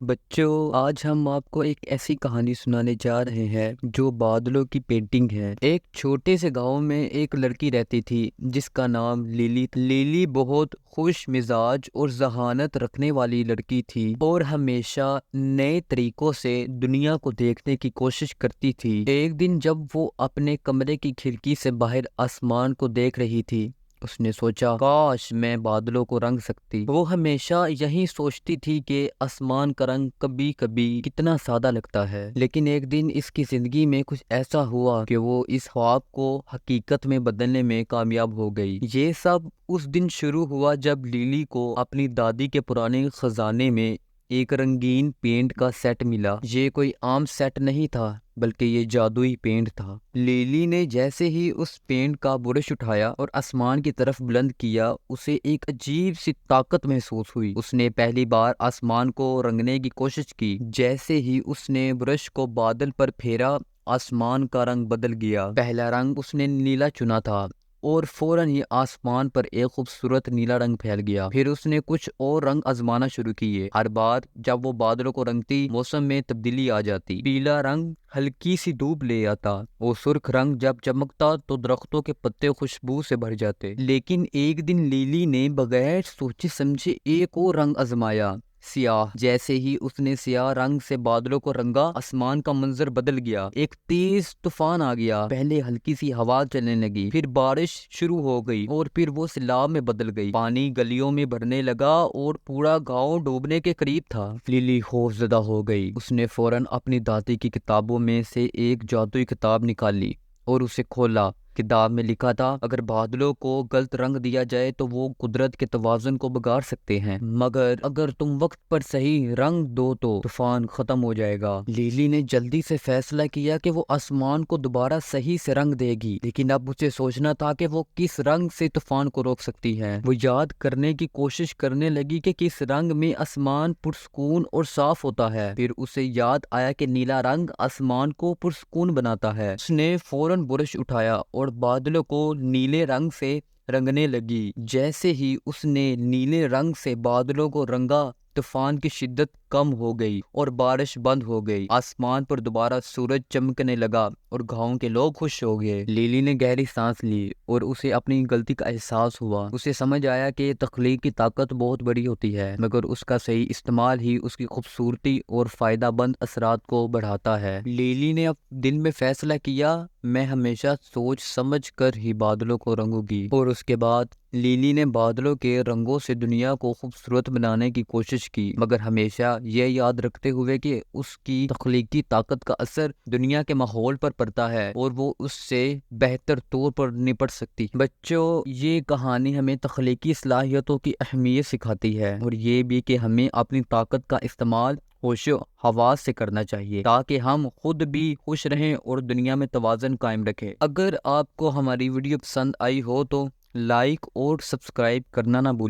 بچوں، آج ہم آپ کو ایک ایسی کہانی سنانے جا رہے ہیں جو بادلوں کی پینٹنگ ہے۔ ایک چھوٹے سے گاؤں میں ایک لڑکی رہتی تھی جس کا نام لیلی تھا۔ لیلی بہت خوش مزاج اور ذہانت رکھنے والی لڑکی تھی اور ہمیشہ نئے طریقوں سے دنیا کو دیکھنے کی کوشش کرتی تھی۔ ایک دن جب وہ اپنے کمرے کی کھڑکی سے باہر آسمان کو دیکھ رہی تھی، اس نے سوچا کاش میں بادلوں کو رنگ سکتی۔ وہ ہمیشہ یہی سوچتی تھی کہ آسمان کا رنگ کبھی کبھی کتنا سادہ لگتا ہے، لیکن ایک دن اس کی زندگی میں کچھ ایسا ہوا کہ وہ اس خواب کو حقیقت میں بدلنے میں کامیاب ہو گئی۔ یہ سب اس دن شروع ہوا جب لیلی کو اپنی دادی کے پرانے خزانے میں ایک رنگین پینٹ کا سیٹ ملا۔ یہ کوئی عام سیٹ نہیں تھا بلکہ یہ جادوئی پینٹ تھا۔ لیلی نے جیسے ہی اس پینٹ کا برش اٹھایا اور آسمان کی طرف بلند کیا، اسے ایک عجیب سی طاقت محسوس ہوئی۔ اس نے پہلی بار آسمان کو رنگنے کی کوشش کی۔ جیسے ہی اس نے برش کو بادل پر پھیرا، آسمان کا رنگ بدل گیا۔ پہلا رنگ اس نے نیلا چنا تھا اور فوراً ہی آسمان پر ایک خوبصورت نیلا رنگ پھیل گیا۔ پھر اس نے کچھ اور رنگ آزمانا شروع کیے۔ ہر بار جب وہ بادلوں کو رنگتی، موسم میں تبدیلی آ جاتی۔ پیلا رنگ ہلکی سی دھوپ لے آتا اور سرخ رنگ جب چمکتا تو درختوں کے پتے خوشبو سے بھر جاتے۔ لیکن ایک دن لیلی نے بغیر سوچے سمجھے ایک اور رنگ آزمایا، سیاہ۔ جیسے ہی اس نے سیاہ رنگ سے بادلوں کو رنگا، آسمان کا منظر بدل گیا۔ ایک تیز طوفان آ گیا۔ پہلے ہلکی سی ہوا چلنے لگی، پھر بارش شروع ہو گئی اور پھر وہ سیلاب میں بدل گئی۔ پانی گلیوں میں بھرنے لگا اور پورا گاؤں ڈوبنے کے قریب تھا۔ لیلی خوف زدہ ہو گئی۔ اس نے فوراً اپنی دادی کی کتابوں میں سے ایک جادوئی کتاب نکالی اور اسے کھولا۔ کتاب میں لکھا تھا اگر بادلوں کو غلط رنگ دیا جائے تو وہ قدرت کے توازن کو بگاڑ سکتے ہیں، مگر اگر تم وقت پر صحیح رنگ دو تو طوفان ختم ہو جائے گا۔ لیلی نے جلدی سے فیصلہ کیا کہ وہ آسمان کو دوبارہ صحیح سے رنگ دے گی، لیکن اب اسے سوچنا تھا کہ وہ کس رنگ سے طوفان کو روک سکتی ہے۔ وہ یاد کرنے کی کوشش کرنے لگی کہ کس رنگ میں آسمان پرسکون اور صاف ہوتا ہے۔ پھر اسے یاد آیا کہ نیلا رنگ آسمان کو پرسکون بناتا ہے۔ اس نے فوراً برش اٹھایا اور بادلوں کو نیلے رنگ سے رنگنے لگی۔ جیسے ہی اس نے نیلے رنگ سے بادلوں کو رنگا، طوفان کی شدت کم ہو گئی اور بارش بند ہو گئی۔ آسمان پر دوبارہ سورج چمکنے لگا اور گاؤں کے لوگ خوش ہو گئے۔ لیلی نے گہری سانس لی اور اسے اپنی غلطی کا احساس ہوا۔ اسے سمجھ آیا کہ تخلیق کی طاقت بہت بڑی ہوتی ہے، مگر اس کا صحیح استعمال ہی اس کی خوبصورتی اور فائدہ مند اثرات کو بڑھاتا ہے۔ لیلی نے اب دل میں فیصلہ کیا میں ہمیشہ سوچ سمجھ کر ہی بادلوں کو رنگوں گی، اور اس کے بعد لیلی نے بادلوں کے رنگوں سے دنیا کو خوبصورت بنانے کی کوشش کی، مگر ہمیشہ یہ یاد رکھتے ہوئے کہ اس کی تخلیقی طاقت کا اثر دنیا کے ماحول پر پڑتا ہے اور وہ اس سے بہتر طور پر نپٹ سکتی ہے۔ بچوں، یہ کہانی ہمیں تخلیقی صلاحیتوں کی اہمیت سکھاتی ہے، اور یہ بھی کہ ہمیں اپنی طاقت کا استعمال ہوش و حواس سے کرنا چاہیے تاکہ ہم خود بھی خوش رہیں اور دنیا میں توازن قائم رکھیں۔ اگر آپ کو ہماری ویڈیو پسند آئی ہو تو لائک اور سبسکرائب کرنا نہ بھولیں۔